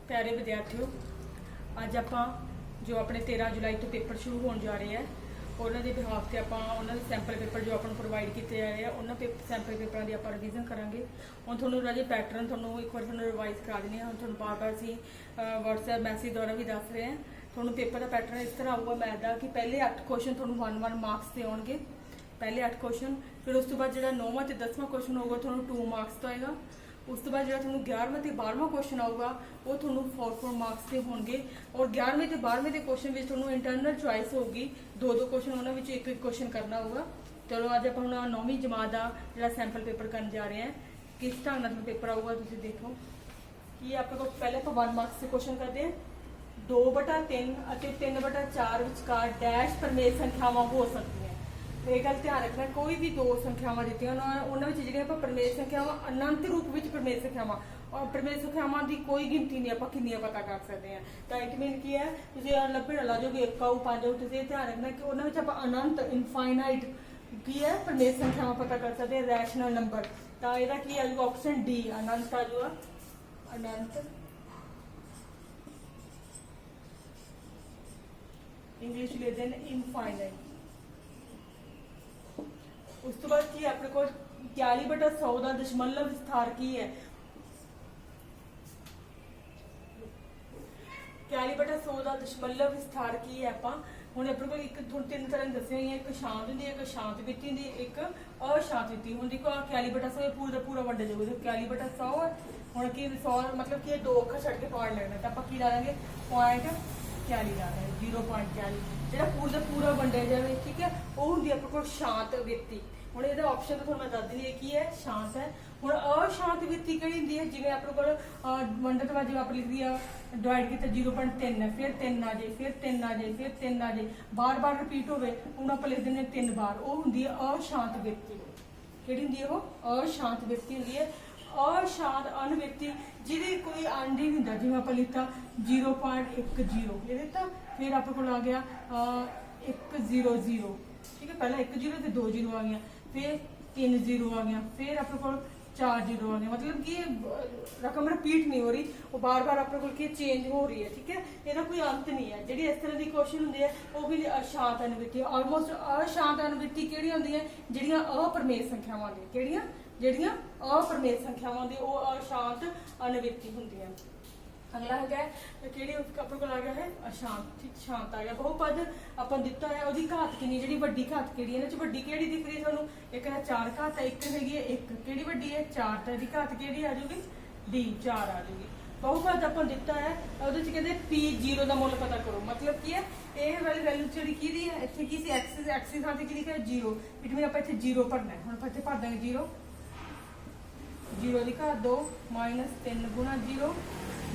प्यारे विद्यार्थियों, अज आप जो अपने 13 जुलाई तो पेपर शुरू होने जा रहे हैं उन्होंने बिहाफ से आप सैंपल पेपर जो अपन प्रोवाइड किए जा रहे हैं उन्होंने सैंपल पेपर की आप रिविजन करांगे। हम थोड़ा राजे पैटर्न थोड़ा एक बार थोड़ा रिवाइज करा दें। हम थोड़ा बार बार असी व्हाट्सएप मैसेज द्वारा भी दस रहे हैं। थोड़ा पेपर का पैटर्न इस तरह आऊगा मैथ का कि पहले 8 क्वेश्चन थोड़ा 1-1 मार्क्स से आएंगे, पहले 8 क्वेश्चन, फिर उस तो बाद जो 9वां तो 10वां क्वेश्चन होगा थोड़ा 2 मार्क्स का आएगा। उस तो बाद जो थोड़ा 11वां तो 12वां क्वेश्चन आऊगा वो थोड़ा 4-4 मार्क्स के होंगे। और 11वें तो 12वें के क्वेश्चन में थोड़ा इंटरनल चॉइस होगी, 2-2 क्वेश्चन उन्होंने एक क्वेश्चन करना होगा। चलो अज आप 9वीं जमात का जो सैंपल पेपर करने जा रहे हैं, किस ढंग नाल पेपर आऊगा तुम देखो कि आप पहले आप 1 मार्क्स से क्वेश्चन करते हैं। 2/3 और 3/4 विचकार डैश प्रमेय संख्यावां हो सकती हैं। तो ये गल ध्यान रखना, कोई भी 2 संख्यावां दी उन्होंने जी प्रमेय संख्यावां अनंत रूप में प्रमेय संख्यावां और प्रमेय संख्यावां की कोई गिनती नहीं आप कितनी पता कर सकते हैं। तो इट मीन की है तुम लभे ला जाओगे 1 आऊ 5 आऊ, तुम ध्यान रखना कि उन्होंने आप अनंत इनफाइनाइट की है प्रमेय संख्यावां पता कर सकते हैं, रैशनल नंबर। तो यदा की आजूगा ऑप्शन डी अनंत आजूगा, अनंत इंग्लिश लिखते हैं इनफाइनाइट। उस तो बाद की अपने को 41/100 का दशमलव विस्तार की है। 41/100 का दशमलव विस्तार की है आप हूँ अपने को एक 3 तरह दसिया हुई, एक शांत होंगी, एक शांत वित्ती होंगी, एक अशांत वित्ती। हूँ देखो 41/100 पूरा का पूरा वंडा जाऊगा। 41/100 हूँ कि 100 मतलब कि 2 अखर छड़ के पॉइंट लगना, तो आप ला देंगे 0.40 ला देंगे, 0.40 जो पूरा का पूरा वंडिया जाए। ठीक है, वो होंगी अपने को शांत वित्ती। हूँ ये ऑप्शन तो मैं दस दी की है शांत है। हूँ अशांत वित्ती कि होंगी है जिम्मे अपने को वंडे तो बाद जो आप लिख दी डिवाइड किया 0.3 है, फिर 3 आ जाए, फिर 3 आ जाए, फिर 3 आ जाए, बार बार रिपीट होवे हूँ आप लिख दें 3 बार। वो होंगी अशांत वित्ती। कि होंगी वो अशांत वित्ती होंगी है। अशांत अनवित्ती जिहदे कोई अंड ही नहीं होंदा, जिवें आप लिखता 0.10 ये दिता, फिर आप को आ गया 100। ठीक है, पहला 1 0 तो 2 0 आ गया, फिर 3 0 आ गया, फिर अपने को 4 0 आ गया। मतलब कि रकम रिपीट नहीं हो रही, वो बार बार अपने को चेंज हो रही है। ठीक है, इसका कोई अंत नहीं है। जी इस तरह की क्वेश्चन होंगे है वो भी अशांत अनवित्ती। ऑलमोस्ट अशांत अनवित्ती कि होंगी है जिहड़ियां अप्रमेय संख्यावां दी, किहड़ियां जिहड़ियां अप्रमेय संख्यावां दी वो अशांत अनवित्ती होंगी है। अगला है कि अपने को आ गया है अशांत, ठीक शांत आ गया। बहुपद अपन दिता है उसकी घात कितनी, जी वड्डी घात कि वड्डी कि दिख रही है थोड़ा, एक है 4 घात है, एक हैगी है 1 कि वड्डी है 4, तो यदि घात कि आ जाएगी डी 4 आ जाएगी। बहुपद अपन दिता है वो कहते P0 का मुल पता करो। मतलब की है ये वाली वैल्यू जी की है इतने की एक्स की थां से लिखा है 0, इट मीन आप इतने 0 भरना है। हम आप इतने भर देंगे 0 की घात 2 -3 गुणा 0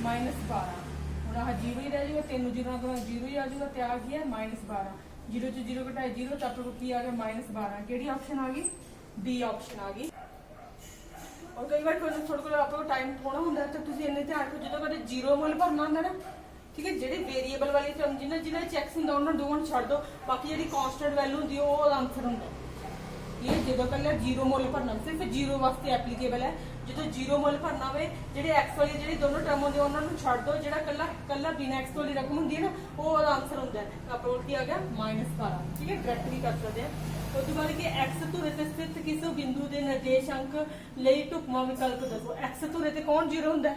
-12। हूँ आह 0 ही रह जाएगा, 3 0 गुणा 0 ही आ जाएगा, तो आ गया -12। 0 से 0 घटाए 0, तो आपको की आ गया -12। कि ऑप्शन आ गई बी ऑप्शन आ गई। और कई बार थोड़े को आपको टाइम थोड़ा होंगे तो तुम इन्ने ध्यान रखो जो कभी 0 मुल भरना होंगे ना, ठीक है, जी वेरीएबल वाली जिन्हें चैक्स होंगे उन्होंने दोनों छड़ दो, बाकी जी कॉन्स्टेंट वैल्यू होंगी वो आंसर होंगे। ये जो कल 0 मुल भरना सिर्फ 0 वास्ते एप्लीकेबल है। जो 0 मुल भरना हो जी एक्स वाली जी दोनों टर्म होंगे उन्होंने छड़ दो, जो कला बिना एक्स वाली रकम होंगी है ना वो आंसर होंगे अपना आ गया -12। ठीक है, डायरैक्ट भी कर सकते हैं। उस बाद कि एक्स धुरे से स्थित किस बिंदु के निर्देशांक लिए ढुकवां विकल्प दसो। एक्स धुरे से कौन 0 होंगे,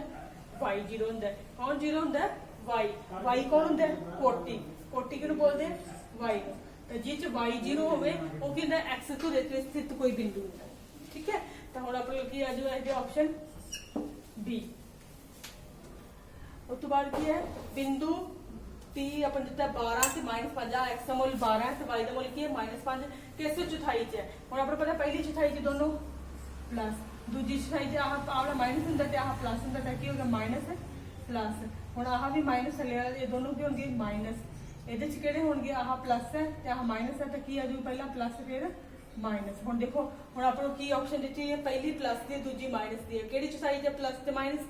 वाई 0 होंगे। कौन 0 होंगे, वाई। वाई कौन होंगे, कोटि। कोटि किहनूं बोलते हैं, वाई को। जिस वाई 0 होवे वो की होंगे एक्स धुरे से स्थित कोई बिंदु होंगे। ठीक है, तो हम अपने की आ जाए ऑप्शन बी। उस बाद की है बिंदु P अपन दिता 12 से -5 एक्स का मुल 12 है, तो वाई का मुल की है -5 किस चौथाई च है। हम अपने पता पहली चौथाई च दोनों प्लस, दूजी चौथाई च आह माइनस होंगे तो आह प्लस होंगे, तो की होगा माइनस प्लस। हूँ आह भी माइनस लिया, ये दोनों की होंगे माइनस। ये कि होंगे आह प्लस है तो आह माइनस है, तो की आ जाऊ पहला प्लस फिर माइनस। हम देखो हम आपको की ऑप्शन दी है, पहली प्लस दी दूजी माइनस दी है। कि चौथाई च प्लस तो माइनस,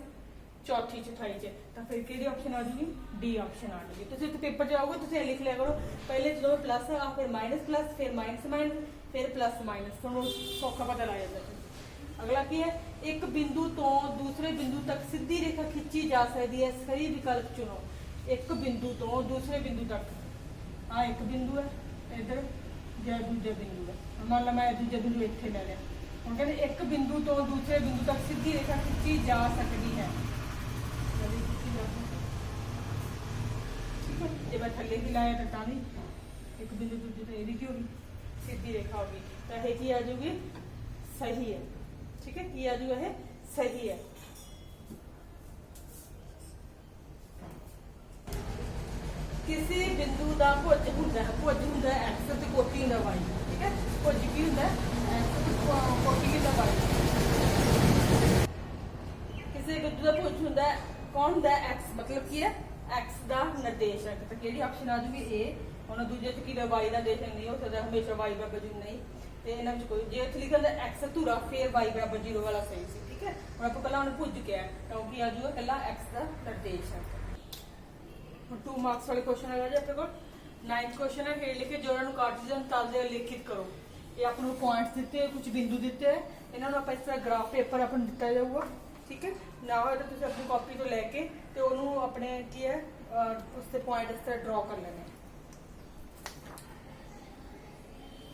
चौथी चौथाई च, तो फिर कि ऑप्शन आ जाएगी डी ऑप्शन आ जाएगी। तुम पेपर जाओगे तो लिख लिया करो पहले जो प्लस है फिर माइनस प्लस, फिर माइनस माइनस, फिर प्लस माइनस, थोड़ा सौखा पता लग जाता है। अगला की है, एक बिंदु तो दूसरे बिंदु तक सीधी रेखा खिंची जा सकती है, सही विकल्प चुनो। एक बिंदु तो दूसरे बिंदु तक, हाँ एक बिंदु है इधर या दूजा बिंदु है, मान लो मैं दूजा बिंदु इत्थे ले लिया। हम कहते एक बिंदु तो दूसरे बिंदु तक सीधी रेखा खिंची जा सकती है, ठीक है। जब मैं थले की लाया तो भी एक बिंदु दूजे तो ये की होगी सीधी रेखा होगी, तो यह की आ जाऊगी सही है, ठीक है। की आ जाऊगा है सही है। किसी बिंदु का भुज होंगे, भुज होंगे एक्स ते कोटि होंगे वाई, ठीक है। भुज की होंगे एक्स ते कोटि होंगे वाई। किसी बिंदु का भुज होंगे कौन होंगे एक्स, मतलब की है एक्स का निर्देशक, तो केड़ी ऑप्शन आ जाऊगी ए। हम दूजे च की वाई का निर्देशक नहीं हो सकता, हमेशा वाई बराबर 0 नहीं, तो इन्हों कोई जो इतने लिखा होंगे एक्स धुरा फिर वाई बराबर 0 वाला सही सी, ठीक है। हम आप पहला उन्हें भुज के क्योंकि आ जाऊगा कला एक्स का निर्देशक। 2 मार्क्स वाले क्वेश्चन है जी अपने को। 9th क्वेश्चन है, हेठ लिखे जोड़ों कार्टेशियन तल दे लिखित करो। ये अपने पॉइंट्स दिते हैं, कुछ बिंदु दिते हैं, इन्होंने आप इस तरह ग्राफ पेपर अपन दिता जाऊगा, ठीक है ना। हो तो तुम अपनी कॉपी तो लैके तो उन्होंने अपने की है उससे पॉइंट इस तरह ड्रॉ कर लेने।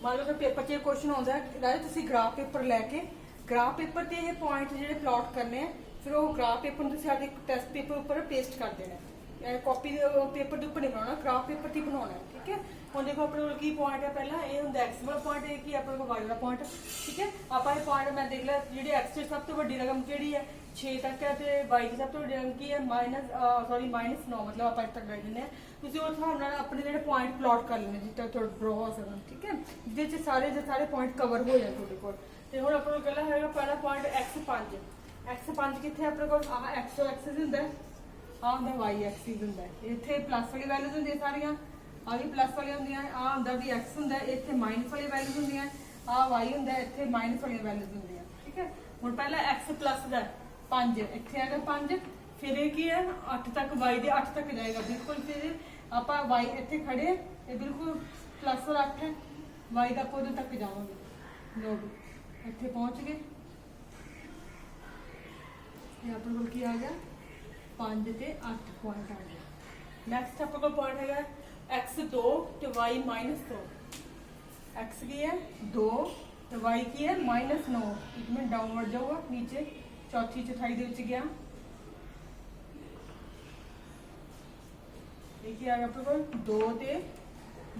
मान लो तो पेपर च क्वेश्चन आता है राजे तुम ग्राफ पेपर लैके ग्राफ पेपर से ये पॉइंट जो प्लॉट करने हैं, फिर वो ग्राफ पेपर सारे टेस्ट पेपर उपर पेस्ट कर देना, कॉपी पेपर के उपर नहीं बनाना, ग्राफ पेपर से बनाना है, ठीक है। हम देखो अपने को की पॉइंट है, पहला ये होंगे एक्स वाला पॉइंट, ये की अपने को वाई वाला पॉइंट, ठीक है। आप पॉइंट मैं देख लिया जी एक्स सब तो वड्डी रकम जी है 6 तक है, तो वाई की सब तो वड्डी रकम की है -9, मतलब आप तक ले दें। तुम उस हिसाब से अपने जो पॉइंट प्लॉट कर लेने जितना थोड़ा ड्रॉ हो सकन, ठीक है, जिस सारे पॉइंट कवर हो जाए थोड़े को। तो हम अपने कहला है पहला पॉइंट x5, x5 कितने अपने को आ एक्स एक्सिस होंगे, आ होंगे वाई एक्सिस होंगे, इतने प्लस वाली वैल्यूज होंगे सारिया, आ भी प्लस वाली होंगे, आ होंगे भी एक्स होंगे, इतने माइनस वाली वैल्यूज होंगे, आ वाई होंगे, इतने माइनस वाली वैल्यूज होंगे, ठीक है। हम पहला एक्स प्लस का 5 इतने आएगा 5, फिर ये की है 8 तक वाई दे 8 तक जाएगा बिल्कुल, फिर आप वाई इतने खड़े ये बिल्कुल प्लस और 8 है, वाई का आप उधर तक जाओगे, लो इतने पहुंच गए, ये अपने को की आ गया 5 ते 8 पॉइंट आ गया। नैक्सट अपने को पॉइंट है x2 तो y -2, x की है 2 तो y की है -9, एक मिनट डाउनवर्ड जाऊगा नीचे, चौथी चौथाई दे गया, देखिए आ गया अपने को 2 ते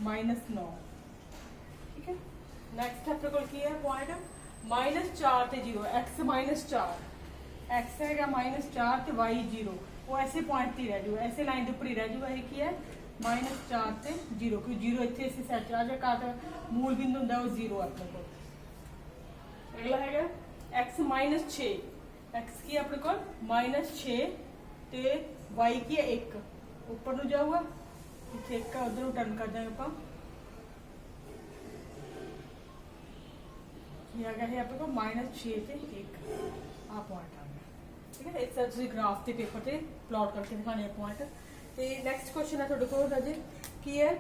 -9, ठीक है। नैक्सट अपने को की है पॉइंट -4 ते 0, x -4, एक्स है -4 तो वाई 0, वो ऐसे पॉइंट ही रह जाऊगा, ऐसे लाइन के उपर ही रह जाऊगा, एक ही है -4 से 0, क्योंकि 0 इतने से सैट आ जाए का मूल बिंदु होंगे वो 0 अपने को। अगला है x -6, एक्स की अपने को -6 तो वाई की है 1, ऊपर ਨੂੰ जाऊगा इतने 1 का उधर टर्न कर देंगे आप, ये आ गया है अपने को -6 से 1 आ पॉइंट आ गया, ठीक है। इस तरह तुम ग्राफ के पेपर से प्लॉट करके दिखाने पॉइंट। तो नैक्सट क्वेश्चन है थोड़े को राजे की है,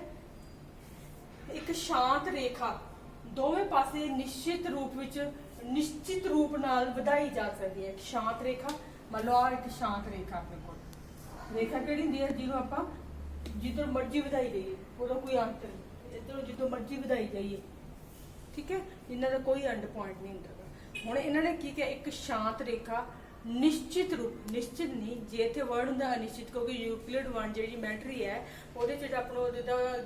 एक शांत रेखा दोवें पासे निश्चित रूप नाल वधाई जा सकती है। एक शांत रेखा मान लो आ एक शांत रेखा अपने को, रेखा केड़ी हुंदी है जिन्हों आप जिधर मर्जी वधाई जाइए, वो कोई अंत नहीं, इधरों जिधों मर्जी वधाई जाइए, ठीक है, इन्हों का कोई एंड पॉइंट नहीं होंगे। हुण इन्होंने की किया एक शांत रेखा निश्चित रूप, निश्चित नहीं जे इतने वर्ड होंगे अनिश्चित, क्योंकि यूक्लिड 1 जी जियोमेट्री है वो अपनों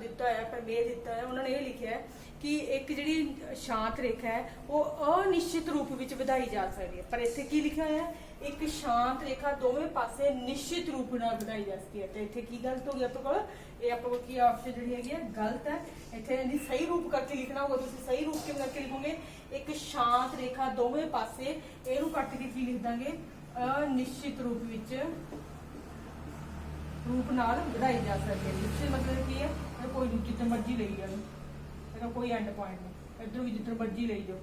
दिता है प्रमेय दिता है, उन्होंने ये लिखा है कि एक जी शांत रेखा है वो अनिश्चित रूप में वधाई जा सकती है, पर इतने की लिखा है एक शांत रेखा दोवें पासे निश्चित रूप में वधाई जा सकती है, तो इतने की गलत हो गया अपने को, ये अपने को की ऑप्शन जी है गलत है, इतने सही रूप करके लिखना होगा, तो सही रूप किमें करके लिखोगे एक शांत रेखा दोवें पासे इनू कट के की लिख देंगे अनिश्चित रूप विच रूप नाल वधाई जा सकती है। निश्चित मतलब की है कोई जितना मर्जी ले जाओ, कोई एंड पॉइंट नहीं, इधर भी जितना मर्जी ले जाओ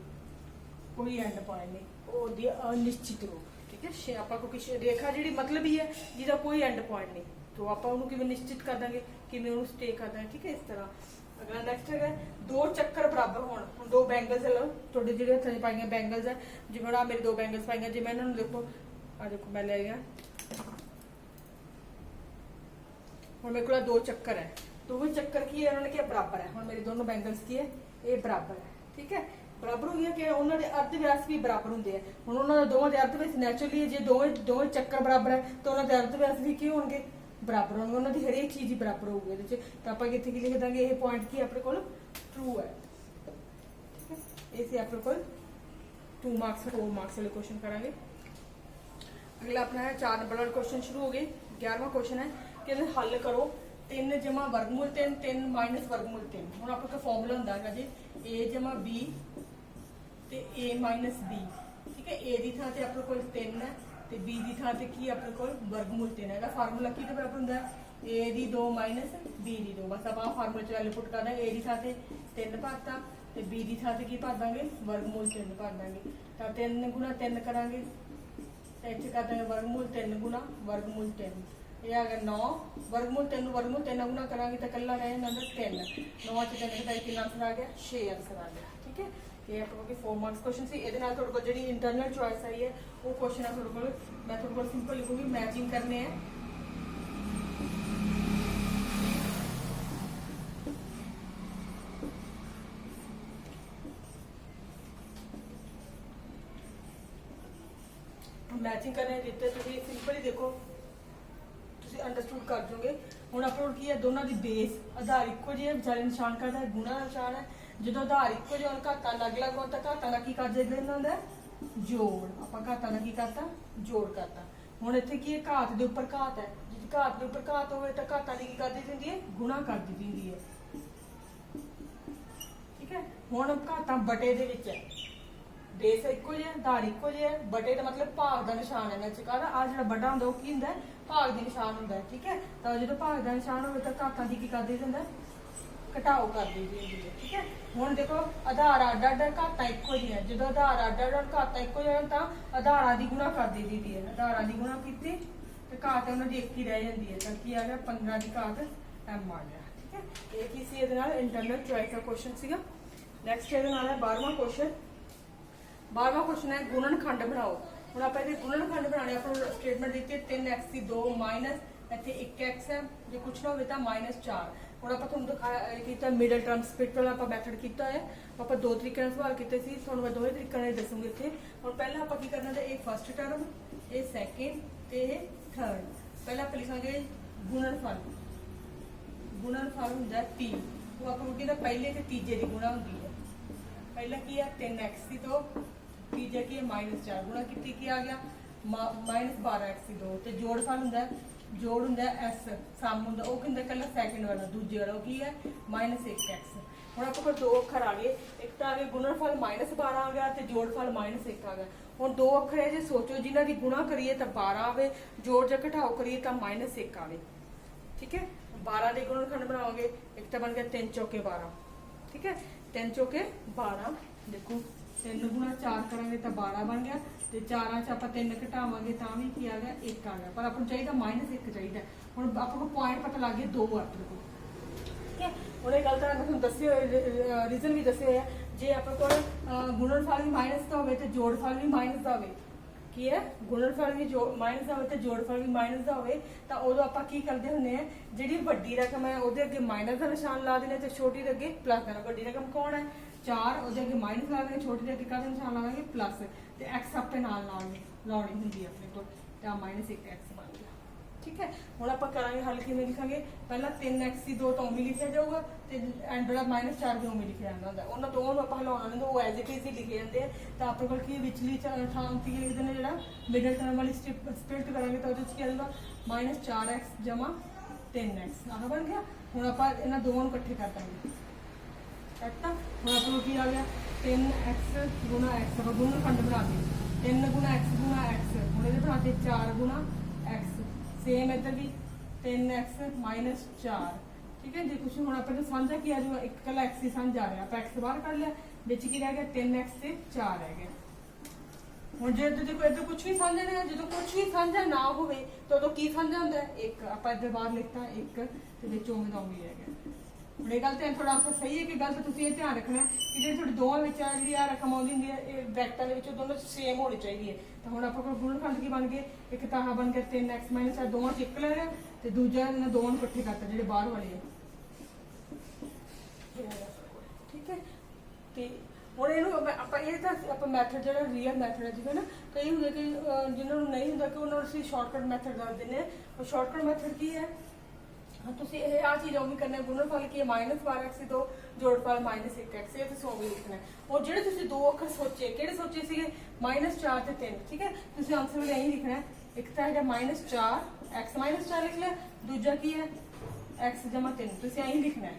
कोई एंड पॉइंट नहीं, वो अनिश्चित रूप, ठीक है। आपको क्योंकि रेखा जी मतलब ही है जिसका कोई एंड पॉइंट नहीं, तो आप निश्चित कर देंगे कि स्टे कर देंगे, ठीक है। इस तरह अगला नेक्स्ट है दो चक्कर बराबर होने दो बैंगल्स लो थोड़े जो हथा च पाई बैंगल्स है जिवें आ मेरे दो बैंगल्स पाई जिवें इन्होंने देखो आ देखो मैं ले गया हुण मेरे को दो चक्कर है दोवें चक्कर की है उन्होंने क्या बराबर है हुण मेरे दोनों बैंगल्स की है ये बराबर है ठीक है बराबर हो गया कि उन्होंने अर्ध व्यास भी बराबर होंगे है हुण उन्होंने दोवां दे अर्ध व्यास नैचुरली जो दोवें दोवें चक्कर बराबर है तो उन्होंने अर्ध व्यास भी की होंगे बराबर होंगे उन्होंने हरेक चीज़ ही बराबर होगी ये तो आप इतने की लिख देंगे ये पॉइंट की अपने को ट्रू है ये अपने को 2 मार्क्स 4 मार्क्स वाले क्वेश्चन करांगे अगला अपना है 4 नंबर वाला क्वेश्चन शुरू हो गए 11वां क्वेश्चन है कि हल करो 3 जमा वर्गमूल 3 3 माइनस वर्गमूल 3 हुण आपका का फॉर्मूला हुंदा है जी a जमा b ते a माइनस b ठीक है a दी थां ते अपने कोल 3 है ते b दी थां ते की अपने कोल वर्गमूल 3 है फार्मूला की बराबर हुंदा है a दी 2 माइनस b दी 2 बस अब आ फार्मूले च वैल्यू पुट करना a दी थां ते 3 भरता ते b दी थां ते की भर दांगे वर्गमूल 3 भर दांगे तां 3 गुणा 3 करांगे ते इत्थे कर दांगे वर्गमूल 3 गुणा वर्गमूल 3 ये आ गया 9 वर्गमूल 3 गुणा करांगे तो कल्ला रहे ना 3 9 च 3 घटाई कितना आंसर आ गया 6 आंसर आ गया ठीक है ये आपको 4 मार्क्स क्वेश्चन सी ਇਹਦੇ ਨਾਲ ਤੁਹਾਡੇ ਕੋਲ ਜਿਹੜੀ ਇੰਟਰਨਲ ਚੁਆਇਸ ਆਈ ਹੈ ਉਹ ਕੁਐਸਚਨ ਆ ਤੁਹਾਡੇ ਕੋਲ ਮੈਂ ਤੁਹਾਡੇ ਕੋਲ ਸਿੰਪਲ ਲਿਖੂਗੀ ਮੈਚਿੰਗ ਕਰਨੇ ਹੈ मैचिंग करने ਦਿੱਤੇ ਤੁਸੀਂ ਸਿੰਪਲ ਹੀ ਦੇਖੋ ਤੁਸੀਂ ਅੰਡਰਸਟੂਡ ਕਰ ਜੋਗੇ ਹੁਣ ਆਪਾਂ ਕੀ ਹੈ ਦੋਨਾਂ ਦੀ ਬੇਸ ਆਧਾਰ ਇੱਕੋ ਜਿਹਾ ਵਿਚਾਰੇ ਨਿਸ਼ਾਨ ਕਰਦਾ ਹੈ ਗੁਣਾ ਨਿਸ਼ਾਨ ਹੈ ਜਦੋਂ ਆਧਾਰ ਇੱਕੋ ਜਿਹਾ ਘਾਤਾਂ ਅਲੱਗ-ਅਲੱਗ ਹੋਣ ਤਾਂ ਘਾਤਾਂ ਦਾ ਕੀ ਕਰ ਦਿੰਦੇ ਇਹਨਾਂ ਦਾ ਜੋੜ ਆਪਾਂ ਘਾਤਾਂ ਦਾ ਕੀ ਕਰਤਾ ਜੋੜ ਕਰਤਾ ਹੁਣ ਇੱਥੇ ਕੀ ਹੈ ਘਾਤ ਦੇ ਉੱਪਰ ਘਾਤ ਹੈ ਜੇ ਘਾਤ ਦੇ ਉੱਪਰ ਘਾਤ ਹੋਵੇ ਤਾਂ ਘਾਤਾਂ ਦੀ ਕੀ ਕਰ ਦਿੱਤੀ ਹੁੰਦੀ ਹੈ ਗੁਣਾ ਕਰ ਦਿੱਤੀ ਹੁੰਦੀ ਹੈ ਠੀਕ ਹੈ ਹੁਣ ਘਾਤਾਂ ਬਟੇ ਦੇ ਵਿੱਚ ਹੈ बेस इको जिहा आधार इको जिहा बटे का मतलब भाग का निशान है कहता आ जो बटा होंगे की होंगे भाग का निशान होंगे ठीक है तो जो भाग का निशान हो तो घातां की कर दी जाता घटाओ कर दी जाती है ठीक है हुण देखो आधार अड अड घातां इको जिहा जो आधार अड अड घातां इको जिहा तो आधारां की गुणा कर दी जाती है आधारां की गुणा की तो घात उन्होंने की एक ही रह जाती है तो की आ गया 15 की घात m आ गया ठीक है ये की सी इंटरनल चॉइस का क्वेश्चन सीगा नैक्सट ये है 12वां क्वेश्चन 12वां क्वेश्चन है गुणनखंड बनाओ ਹੁਣ ਆਪਾਂ ਇਹਦੇ ਗੁਣਨਖੰਡ ਬਣਾਉਣੇ ਆਪਾਂ ਨੂੰ ਸਟੇਟਮੈਂਟ ਦਿੱਤੀ ਹੈ 3x ਦੀ 2 ਮਾਈਨਸ ਇੱਥੇ 1x ਹੈ ਜੇ ਕੁਛ ਨਾ ਹੋਵੇ ਤਾਂ -4 ਹੁਣ ਆਪਾਂ ਤੁਹਾਨੂੰ ਦਿਖਾਇਆ ਕੀਤਾ ਮਿਡਲ ਟਰਮ ਸਪਲਿਟ ਵਾਲਾ ਆਪਾਂ ਮੈਥਡ ਕੀਤਾ ਹੈ ਆਪਾਂ ਦੋ ਤਰੀਕੇ ਨਾਲ ਸਵਾਲ ਕੀਤੇ ਸੀ ਤੁਹਾਨੂੰ ਮੈਂ ਦੋਵੇਂ ਤਰੀਕਿਆਂ ਨਾਲ ਦੱਸੂਗੀ ਇੱਥੇ ਹੁਣ ਪਹਿਲਾਂ ਆਪਾਂ ਕੀ ਕਰਨਾ ਹੈ ਇਹ ਫਸਟ ਟਰਮ ਇਹ ਸੈਕਿੰਡ ਤੇ ਇਹ ਥਰਡ ਪਹਿਲਾਂ ਆਪਾਂ ਲਿਖਾਂਗੇ ਗੁਣਨਫਲ ਹੁੰਦਾ t ਉਹ ਆਪਾਂ ਨੂੰ ਕਹਿੰਦਾ ਪਹਿਲੇ ਤੇ ਤੀਜੇ ਦੀ ਗੁਣਾ ਹੁੰਦੀ ਹੈ ਪਹਿਲਾ ਕੀ ਹੈ 3x ਦੀ 2 तीजा की है -4 गुणा की आ गया -12x की 2 तो जोड़फल होंगे जोड़ होंगे S सम होंगे वो कहते कल सैकेंड वाला दूजे वाला की है -1x हम आपको दो अखर आ गए एक तो आ गया गुणनफल -12 आ गया तो जोड़फल -1 आ गया हम दो अखर है जो सोचो जिन्हों की गुणा करिए तो 12 आए जोड़ ज घटाओ करिए तो -1 आए ठीक है 12 के गुणनखंड बनाओगे एक तो बन गया 3 चौके 12 ठीक है 3 चौके 12 देखो 3 गुणा 4 करेंगे तो 12 बन गया तो 4 च आप 3 घटावे तो भी की आ गया 1 आ गया पर आपको चाहिए -1 चाहिए हम आपको पॉइंट पता लग गया 2 अपने को ठीक है हम एक गल तो दसे रीजन भी दसे हुए जे अपने को गुणनफल भी माइनस का हो तो जोड़फल भी माइनस का हो की है गुणनफल भी माइनस का हो तो जोड़फल भी माइनस का हो तो उदों आप की करते होंगे जी वड्डी रकम है वो अगे माइनस का निशान ला देने तो छोटी के अगे प्लस देना वड्डी रकम कौन है 4 वो अगे माइनस ला देंगे छोटी अगे का निशान ला देंगे प्लस तो एक्स आपे नाल लानी होंगी अपने को -1x बन गया ठीक है हम आप करेंगे हल किमें लिखांगे पहला 3x की 2 तो उमें लिखा जाऊगा तो एंड वाला -4 भी उमें लिखा जाता होंगे उन्होंने दोनों आप हलाना नहीं वो एज इट इज ही लिखे जाते हैं तो अपने को की विचली थां की लिख देने जो मिडल टर्म वाली स्प्लिट करेंगे तो वो क्या होगा -4x जमा 3x आह बन गया हम आप इन्होंने दोनों इकट्ठे कर देंगे करता हम आपको की आ गया 3x गुणा x आप गुणनखंड बना दी 3 गुणा x गुणा x हम ये बनाते 4 गुणा x सेम इधर भी 3x -4 ठीक है जी कुछ हम आप साझा किया जो एक कल x ही साझा आ रहा आप x बाहर कर लिया बिच की रह गया 3x से 4 रह गया हम जो देखो इधर कुछ भी साझा नहीं है जो कुछ भी साझा ना हो तो की साझा होंगे एक आप इधर बाहर लिखता एक तो बिच उमें का उमें रह गया ਹੁਣ ਇਹ ਗੱਲ ਤੇ ਥੋੜਾ ਆਂਸਰ ਸਹੀ ਹੈ ਕਿ ਗਲਤ, ਤੁਸੀਂ ਇਹ ਧਿਆਨ ਰੱਖਣਾ ਕਿ ਜਿਹੜੀ ਤੁਹਾਡੇ ਦੋਵਾਂ ਵਿੱਚ ਆ ਜਿਹੜੀ ਆ ਰਕਮ ਆਉਂਦੀ ਹੁੰਦੀ ਹੈ ਇਹ ਬ੍ਰੈਕਟਾਂ ਦੇ ਵਿੱਚ ਦੋਨੋਂ ਸੇਮ ਹੋਣੀ ਚਾਹੀਦੀ ਹੈ। ਤਾਂ ਹੁਣ ਆਪਾਂ ਕੋਲ ਗੁਣਨਖੰਡ ਕੀ ਬਣ ਗਏ, ਇੱਕ ਤਾਂ ਆਹ ਬਣ ਗਿਆ 3x ਮਾਈਨਸ ਦੋਵਾਂ ਚ ਇੱਕ ਲੈ ਲਿਆ ਤੇ ਦੂਜਾ ਇਹਨਾਂ ਦੋਵਾਂ ਨੂੰ ਇਕੱਠੇ ਕਰਤਾ ਜਿਹੜੇ ਬਾਹਰ ਵਾਲੇ ਆ। ਠੀਕ ਹੈ, ਤੇ ਹੁਣ ਇਹਨੂੰ ਆਪਾਂ ਇਹ ਤਾਂ ਆਪਾਂ ਮੈਥਡ ਜਿਹੜਾ ਰੀਅਲ ਮੈਥਡ ਹੈ, ਜਿਵੇਂ ਨਾ ਕਈ ਹੁੰਦੇ ਕਿ ਜਿਨ੍ਹਾਂ ਨੂੰ ਨਹੀਂ ਹੁੰਦਾ ਕਿ ਉਹਨਾਂ ਨੂੰ ਅਸੀਂ ਸ਼ਾਰਟਕਟ ਮੈਥਡ ਦੱਸ ਦਿੰਦੇ ਹਾਂ। ਉਹ ਸ਼ਾਰਟਕਟ ਮੈਥਡ ਕੀ ਹੈ, ਤੁਸੀਂ ਇਹ ਆ ਚੀਜ਼ ਉਹ ਵੀ ਕਰਨਾ, ਗੁਣਨਫਲ ਕੀ ਹੈ -12x ਤੋਂ ਜੋੜਫਲ -1x, ਇਹ ਤੁਸੀਂ ਉਹ ਵੀ ਲਿਖਣਾ ਹੈ। ਔਰ ਜਿਹੜੇ ਤੁਸੀਂ ਦੋ ਅੱਖਰ ਸੋਚੇ, ਕਿਹੜੇ ਸੋਚੇ ਸੀਗੇ, -4 ਤੇ 3, ਠੀਕ ਹੈ, ਤੁਸੀਂ ਆਨਸਰ ਵੀ ਇਹੀ ਲਿਖਣਾ ਹੈ। ਇੱਕ ਤਾਂ ਹੈਗਾ -4, x -4 ਲਿਖ ਲਿਆ, ਦੂਜਾ ਕੀ ਹੈ x + 3, ਤੁਸੀਂ ਇਹੀ ਲਿਖਣਾ ਹੈ।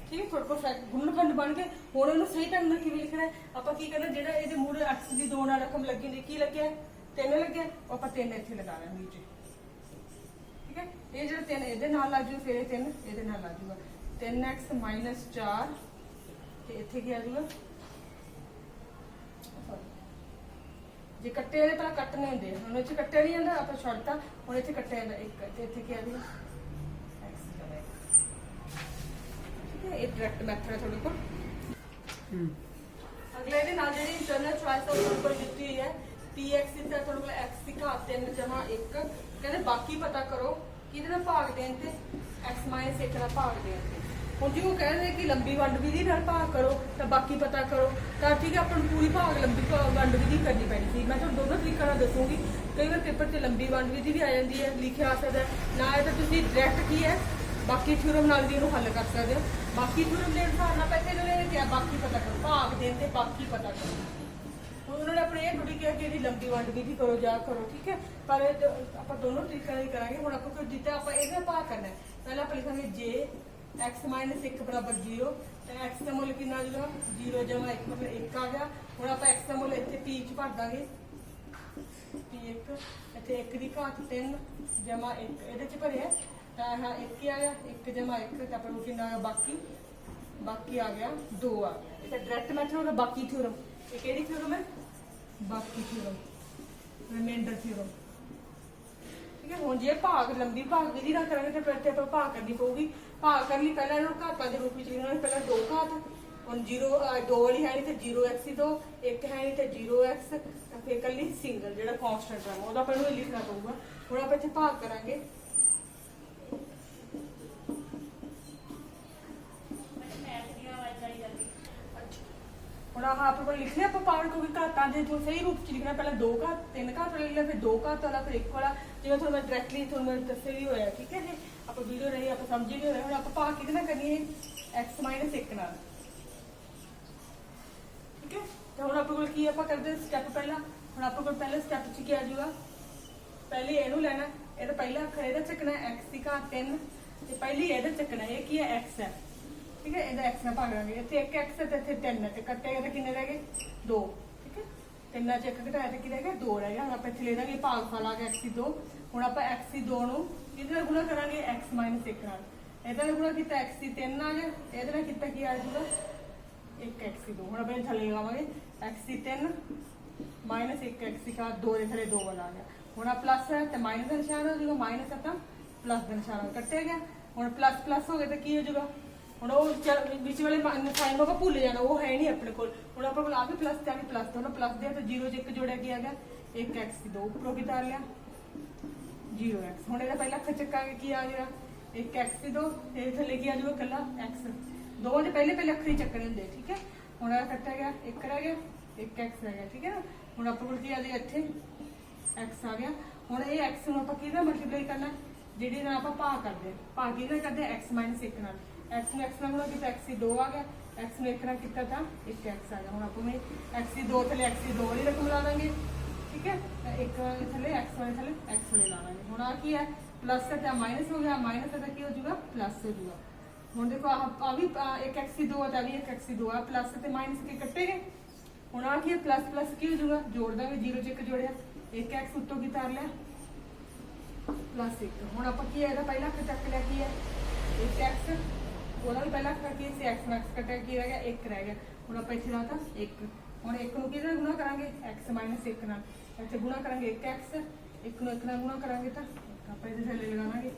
ठीक है, थोड़ा फैक्ट गुणनखंड बन के ਹੁਣ ਇਹਨੂੰ ਸਹੀ ਢੰਗ ਨਾਲ ਕਿਵੇਂ ਲਿਖਣਾ ਹੈ, ਆਪਾਂ ਕੀ ਕਰਨਾ, ਜਿਹੜਾ ਇਹਦੇ ਮੂਹਰੇ x ਦੀ 2 ਨਾਲ ਰਕਮ ਲੱਗੀ ਨੇ, ਕੀ ਲੱਗਿਆ 3 ਲੱਗਿਆ, ਆਪਾਂ 3 ਇੱਥੇ ਲਗਾ ਲਾਂਗੇ ਨੀਚੇ। ਠੀਕ ਹੈ, ਇਹ ਜਿਹੜਾ 3 ਇਹਦੇ ਨਾਲ ਲੱਗ ਜੂ, ਫਿਰ ਇਹ 3 ਇਹਦੇ ਨਾਲ ਲੱਗ ਜੂਗਾ, 3x - 4 ਤੇ ਇੱਥੇ ਕੀ ਆ ਜੂਗਾ, ਜੇ ਕੱਟੇ ਇਹਦੇ ਪਹਿਲਾਂ ਕੱਟਨੇ ਹੁੰਦੇ, ਹੁਣ ਇੱਥੇ ਕੱਟਿਆ ਨਹੀਂ ਜਾਂਦਾ, ਆਪਾਂ ਛੱਡਤਾ, ਹੁਣ ਇੱਥੇ ਕੱਟਿਆ ਜਾਂਦਾ 1 ਤੇ ਇੱਥੇ ਕੀ ਆ ਜੂਗਾ ਇਹ ਡਾਇਰੈਕਟ ਮੈਥਡ ਹੈ ਤੁਹਾਡੇ ਕੋਲ। ਅਗਲੇ ਦੇ ਨਾਲ ਜਿਹੜੀ ਇੰਟਰਨਲ ਚੁਆਇਸ ਉਹ ਉੱਪਰ ਦਿੱਤੀ ਹੋਈ ਹੈ, px ਦਿੱਤਾ ਤੁਹਾਡੇ ਕੋਲ x ਦੀ ਘਾਤ 3 ਜਮਾ 1, ਕਹਿੰਦੇ ਬਾਕੀ ਪਤਾ ਕਰੋ ਕਿਹਦੇ ਨਾਲ ਭਾਗ ਦੇਣ ਤੇ, x - 1 ਨਾਲ ਭਾਗ ਦੇਣ ਤੇ। ਹੁਣ ਜੀ ਉਹ ਕਹਿੰਦੇ ਕਿ ਲੰਬੀ ਵੰਡ ਵਿਧੀ ਨਾਲ ਭਾਗ ਕਰੋ ਤਾਂ ਬਾਕੀ ਪਤਾ ਕਰੋ, ਤਾਂ ਠੀਕ ਹੈ ਆਪਾਂ ਨੂੰ ਪੂਰੀ ਲੰਬੀ ਵੰਡ ਵਿਧੀ ਕਰਨੀ ਪੈਣੀ ਸੀ। ਮੈਂ ਤੁਹਾਨੂੰ ਦੋਨੋਂ ਤਰੀਕਿਆਂ ਨਾਲ ਦੱਸੂਗੀ, ਕਈ ਵਾਰ ਪੇਪਰ 'ਚ ਲੰਬੀ ਵੰਡ ਵਿਧੀ ਵੀ ਆ ਜਾਂਦੀ ਹੈ, ਲਿਖਿਆ ਆ ਸਕਦਾ ਨਾ, ਇਹ ਤਾਂ ਤੁਸੀਂ ਡਾਇਰੈਕਟ ਕੀ ਹੈ ਬਾਕੀ ਥਿਊਰਮ ਨਾਲ ਵੀ ਇਹਨੂੰ ਹੱਲ ਕਰ ਸਕਦੇ ਹੋ। ਬਾਕੀ ਥਿਊਰਮ ਦੇ ਹਿਸਾਬ ਨਾਲ ਪਹਿਲੇ ਇਹਨਾਂ ਨੇ ਕਿਹਾ ਬਾਕੀ ਪਤਾ ਕਰੋ, ਭਾਗ ਦੇਣ ਤੇ ਬਾਕੀ ਪਤਾ ਕਰੋ। ਹੁਣ ਉਹਨਾਂ ਨੇ ਆਪਣੇ ਇਹ ਥੋੜੀ ਕਿਹਾ ਕਿ ਇਹਦੀ ਲੰਬੀ ਵੰਡ ਵਿਧੀ ਕਰੋ ਜਾਂ ਕਰੋ, ਠੀਕ ਹੈ, ਪਰ ਆਪਾਂ ਦੋਨੋਂ ਤਰੀਕਿਆਂ ਨਾਲ ਕਰਾਂਗੇ। ਹੁਣ ਆਪਾਂ ਕੋਈ ਦਿੱਤਾ, ਆਪਾਂ ਇਹਦਾ ਭਾਗ ਕਰਨਾ ਹੈ, ਪਹਿਲਾਂ ਆਪਾਂ ਲਿਖਾਂਗੇ ਜੇ x - 1 = 0, ਤੇ x ਦਾ ਮੁੱਲ ਕਿੰਨਾ ਆ ਜਾਊਗਾ 0 + 1 ਮਤਲਬ 1 ਆ ਗਿਆ। ਹੁਣ ਆਪਾਂ x ਦਾ ਮੁੱਲ ਇੱਥੇ p 'ਚ ਭਰ ਦਾਂਗੇ, p1 ਇੱਥੇ 1 ਦੀ ਘਾਤ 3 + 1 ਇਹਦੇ 'ਚ ਭਰਿਆ ਤਾਂ ਹਾਂ 1 ਹੀ ਆ ਗਿਆ, 1 + 1 ਤਾਂ ਆਪਾਂ ਨੂੰ ਕਿੰਨਾ ਆ ਗਿਆ ਬਾਕੀ ਆ ਗਿਆ 2 ਆ ਗਿਆ। ਇਹ ਤਾਂ ਡਾਇਰੈਕਟ ਮੈਥਡ ਹੋਗਾ ਬਾਕੀ ਥਿਊਰਮ। ਇਹ ਕਿਹੜੀ ਥਿਊਰਮ ਹੈ, ਬਾਕੀ ਥਿਊਰਮ, ਰਿਮਾਈਂਡਰ ਥਿਊਰਮ। ਠੀਕ ਹੈ, ਹੁਣ ਜੇ ਭਾਗ ਲੰਬੀ ਭਾਗ ਵਿਧੀ ਨਾਲ ਕਰਾਂਗੇ ਤਾਂ ਫਿਰ ਤੇ ਆਪਾਂ ਭਾਗ ਕਰਨੀ ਪਊਗੀ। ਭਾਗ ਕਰਨ ਲਈ ਪਹਿਲਾਂ ਇਹਨੂੰ ਘਾਤਾਂ ਦੇ ਰੂਪ ਵਿੱਚ ਲਿਖਣਾ, ਪਹਿਲਾਂ 2 ਘਾਤ, ਹੁਣ 0 2 ਵਾਲੀ ਹੈ ਨਹੀਂ ਤੇ 0x ਹੀ 2, 1 ਹੈ ਨਹੀਂ ਤੇ 0x, ਫਿਰ ਇਕੱਲੀ ਸਿੰਗਲ ਜਿਹੜਾ ਕਨਸਟੈਂਟ ਹੈ ਉਹਦਾ ਆਪਾਂ ਨੂੰ ਲਿਖਣਾ ਪਊਗਾ। ਹੁਣ ਆਪਾਂ ਇੱਥੇ ਭਾਗ ਕਰਾਂਗੇ, ਹੁਣ ਆਹ ਆਪਾਂ ਲਿਖ ਲਿਆ ਆਪਾਂ ਪਾਵਰ, ਕਿਉਂਕਿ ਘਾਤਾਂ ਦੇ ਜੋ ਸਹੀ ਰੂਪ ਚ ਲਿਖਣਾ, ਪਹਿਲਾਂ 2 ਘਾਤ 3 ਘਾਤ ਵਾਲਾ ਲਿਖਿਆ, ਫਿਰ 2 ਘਾਤ ਵਾਲਾ, ਫਿਰ 1 ਵਾਲਾ, ਜਿਵੇਂ ਤੁਹਾਨੂੰ ਮੈਂ ਡਾਇਰੈਕਟਲੀ ਤੁਹਾਨੂੰ ਦੱਸਿਆ ਵੀ ਹੋਇਆ। ਠੀਕ ਹੈ, ਇਹ ਆਪਾਂ ਵੀਡੀਓ ਰਹੀ ਆਪਾਂ ਸਮਝੇ ਵੀ ਹੋਇਆ। ਹੁਣ ਆਪਾਂ ਭਾਗ ਕਿਹਦੇ ਨਾਲ ਕਰਨੀ ਹੈ, x - 1 ਨਾਲ। ਠੀਕ ਹੈ, ਤੇ ਹੁਣ ਆਪਣੇ ਕੋਲ ਕੀ ਆਪਾਂ ਕਰਦੇ ਸਟੈਪ ਪਹਿਲਾਂ, ਹੁਣ ਆਪਣੇ ਕੋਲ ਪਹਿਲੇ ਸਟੈਪ ਚ ਕੀ ਆ ਜਾਊਗਾ, ਪਹਿਲੇ ਇਹਨੂੰ ਲੈਣਾ, ਇਹਦਾ ਪਹਿਲਾ ਅੱਖਰ ਇਹਦਾ ਚੱਕਣਾ x ਦੀ ਘਾਤ 3 ਤੇ ਪਹਿਲੀ ਇਹਦਾ ਚੱਕਣਾ, ਇਹ ਕੀ ਹੈ x ਹੈ। ਠੀਕ ਹੈ, ਇਹਦਾ x ਨਾਲ ਭਾਗ ਲਾਂਗੇ, ਇੱਥੇ 1x ਤੇ ਇੱਥੇ 3 ਤੇ ਕੱਟੇਗਾ ਤਾਂ ਕਿੰਨੇ ਰਹਿ ਗਏ 2। ਠੀਕ ਹੈ, 3 ਚ 1 ਘਟਾਇਆ ਤਾਂ ਕੀ ਰਹਿ ਗਿਆ 2 ਰਹਿ ਗਿਆ। ਹੁਣ ਆਪਾਂ ਇੱਥੇ ਲੈ ਦਾਂਗੇ ਭਾਗਫਲ ਆ ਗਿਆ x ਦੀ 2। ਹੁਣ ਆਪਾਂ x ਦੀ 2 ਨੂੰ ਇਹਦੇ ਨਾਲ ਗੁਣਾ ਕਰਾਂਗੇ x - 1 ਨਾਲ, ਇਹਦੇ ਨਾਲ ਗੁਣਾ ਕੀਤਾ x ਦੀ 3 ਆ ਗਿਆ, ਇਹਦੇ ਨਾਲ ਕੀਤਾ ਕੀ ਆ ਜਾਊਗਾ 1x ਦੀ 2। ਹੁਣ ਆਪਾਂ ਥੱਲੇ ਲਗਾਵਾਂਗੇ x ਦੀ 3 - 1x ਦੀ ਘਾਤ 2 ਦੇ ਥੱਲੇ 2 ਵਾਲਾ ਆ ਗਿਆ। ਹੁਣ ਆ ਪਲੱਸ ਹੈ ਤੇ ਮਾਈਨਸ ਦਾ ਨਿਸ਼ਾਨ ਹੋ ਜਾਊਗਾ, ਮਾਈਨਸ ਹੈ ਤਾਂ ਪਲੱਸ ਦਾ ਨਿਸ਼ਾਨ ਕੱਟਿਆ ਗਿਆ। ਹੁਣ ਪਲੱਸ ਪਲੱਸ ਹੋ ਗਿਆ ਤਾਂ ਕੀ ਹੋ ਜਾਊਗਾ, ਹੁਣ ਉਹ ਵਿੱਚ ਵਾਲੇ ਸਾਈਨ ਹੋਗਾ ਭੁੱਲ ਜਾਣਾ, ਉਹ ਹੈ ਨਹੀਂ ਆਪਣੇ ਕੋਲ। ਹੁਣ ਆਪਣੇ ਕੋਲ ਆ ਵੀ ਪਲੱਸ ਤੇ ਆ ਵੀ ਪਲੱਸ, ਦੋਨੋਂ ਪਲੱਸ ਦੇ, ਤਾਂ 0 'ਚ 1 ਜੋੜਿਆ ਕੀ ਆ ਗਿਆ 1x ਦੀ 2, ਉੱਪਰੋਂ ਕੀ ਤਾਰ ਲਿਆ 0x। ਹੁਣ ਇਹਦਾ ਪਹਿਲਾ ਅੱਖਰ ਚੱਕਾਂਗੇ, ਕੀ ਆ ਗਿਆ 1x ਦੀ 2, ਤੇ ਥੱਲੇ ਕੀ ਆ ਜਾਊਗਾ ਇਕੱਲਾ x। ਦੋਵਾਂ ਦੇ ਪਹਿਲੇ ਅੱਖਰ ਹੀ ਚੱਕਣੇ ਹੁੰਦੇ। ਠੀਕ ਹੈ, ਹੁਣ ਇਹ ਕੱਟਿਆ ਗਿਆ 1 ਰਹਿ ਗਿਆ, 1x ਰਹਿ ਗਿਆ। ਠੀਕ ਹੈ ਨਾ, ਹੁਣ ਆਪਣੇ ਕੋਲ ਕੀ ਆ ਜਾਏਗਾ ਇੱਥੇ x ਆ ਗਿਆ। ਹੁਣ ਇਹ x ਨੂੰ ਆਪਾਂ ਕਿਹਦੇ ਨਾਲ ਮਲਟੀਪਲਾਈ ਕਰਨਾ, ਜਿਹੜੀ ਨਾਲ ਆਪਾਂ ਭਾਗ ਕਰਦੇ, ਭਾਗ ਕਿਹਦੇ ਨਾਲ ਕਰਦੇ x - 1 ਨਾਲ। x ਨੂੰ x ਨਾਲ ਗੁਣਾ ਕੀਤਾ x ਦੀ 2 ਆ ਗਿਆ, x ਨੂੰ 1 ਨਾਲ ਕੀਤਾ ਤਾਂ 1x ਆ ਗਿਆ। ਹੁਣ ਆਪਾਂ ਨੇ x ਦੀ 2 ਥੱਲੇ x ਦੀ 2 ਵਾਲੀ ਰਕਮ ਲਾ ਦਾਂਗੇ। ਠੀਕ ਹੈ, ਇੱਕ ਥੱਲੇ x ਵਾਲੇ ਥੱਲੇ x ਵਾਲੇ ਲਾ ਦਾਂਗੇ। ਹੁਣ ਆ ਕੀ ਹੈ ਪਲੱਸ ਹੈ ਤਾਂ ਮਾਈਨਸ ਹੋ ਗਿਆ, ਮਾਈਨਸ ਹੈ ਤਾਂ ਕੀ ਹੋ ਜਾਊਗਾ ਪਲੱਸ ਹੋ ਜਾਊਗਾ। ਹੁਣ ਦੇਖੋ ਆ ਵੀ 1x ਦੀ 2 ਆ ਤਾਂ ਵੀ 1x ਦੀ 2 ਆ, ਪਲੱਸ ਤੇ ਮਾਈਨਸ ਕੇ ਕੱਟੇ ਗਏ। ਹੁਣ ਆ ਕੀ ਹੈ ਪਲੱਸ ਪਲੱਸ ਕੀ ਹੋ ਜਾਊਗਾ, ਜੋੜ ਦਾਂਗੇ, 0 'ਚ 1 ਜੋੜਿਆ, 1x ਉੱਤੋਂ ਕੀ ਤਾਰ ਲਿਆ +1। ਹੁਣ ਆਪਾਂ ਕੀ ਹੈ ਇਹਦਾ ਪਹਿਲਾ ਅੱਖਰ ਚੱਕ ਲਿਆ, ਕੀ ਹੈ 1x, ਉਹਦਾ ਵੀ ਪਹਿਲਾ ਅੱਖਰ ਕੀ ਸੀ x ਮਾਈਨਸ ਕੱਟਿਆ, ਕੀ ਰਹਿ ਗਿਆ 1 ਰਹਿ ਗਿਆ। ਹੁਣ ਆਪਾਂ ਇੱਥੇ ਲਾਤਾ 1। ਹੁਣ 1 ਨੂੰ ਕਿਹਦੇ ਨਾਲ ਗੁਣਾ ਕਰਾਂਗੇ x - 1 ਨਾਲ, ਇੱਥੇ ਗੁਣਾ ਕਰਾਂਗੇ 1x, 1 ਨੂੰ 1 ਨਾਲ ਗੁਣਾ ਕਰਾਂਗੇ ਤਾਂ ਆਪਾਂ ਇਹਦੇ ਥੱਲੇ ਲਗਾਵਾਂਗੇ।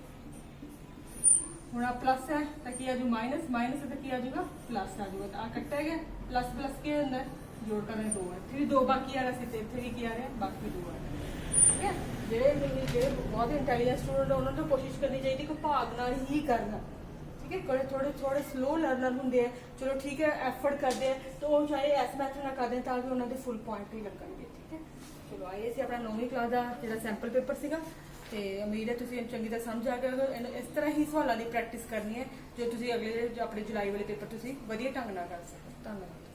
ਹੁਣ ਆ ਪਲੱਸ ਹੈ ਤਾਂ ਕੀ ਆ ਜੂ ਮਾਈਨਸ, ਮਾਈਨਸ ਹੈ ਤਾਂ ਕੀ ਆ ਜੂਗਾ ਪਲੱਸ ਆ ਜੂਗਾ। ਤਾਂ ਆ ਕੱਟਿਆ ਗਿਆ, ਪਲੱਸ ਪਲੱਸ ਕੀ ਹੁੰਦਾ ਜੋੜ ਕਰਨੇ 2 ਹੈ, ਇੱਥੇ ਵੀ 2 ਬਾਕੀ ਆ ਰਿਹਾ ਸੀ ਤੇ ਇੱਥੇ ਵੀ ਕੀ ਆ ਰਿਹਾ ਬਾਕੀ 2 ਆ ਰਿਹਾ। ਠੀਕ ਹੈ, ਜਿਹੜੇ ਬਹੁਤ ਇੰਟੈਲੀਜੈਂਟ ਸਟੂਡੈਂਟ ਉਹਨਾਂ ਨੂੰ ਕੋਸ਼ਿਸ਼ ਕਰਨੀ ਚਾਹੀਦੀ ਕਿ ਭਾਗ ਨਾਲ ਹੀ ਕਰਨਾ। ठीक है, थोड़े स्लो लर्नर होंगे, चलो ठीक है एफर्ट करते हैं तो वो चाहे इस मैथड ना कर दें ताकि उन्होंने फुल पॉइंट ही लगणगे। ठीक है, चलो आइए सी अपना 9वीं क्लास का जो सैंपल पेपर सीगा ते उम्मीद है तुसीं चंगी तरह समझ आ गए। इस तरह ही सवालों की प्रैक्टिस करनी है जो तुसीं अगले जो अपने जुलाई वाले पेपर तुसीं वधिया ढंग नाल कर सको। धन्यवाद।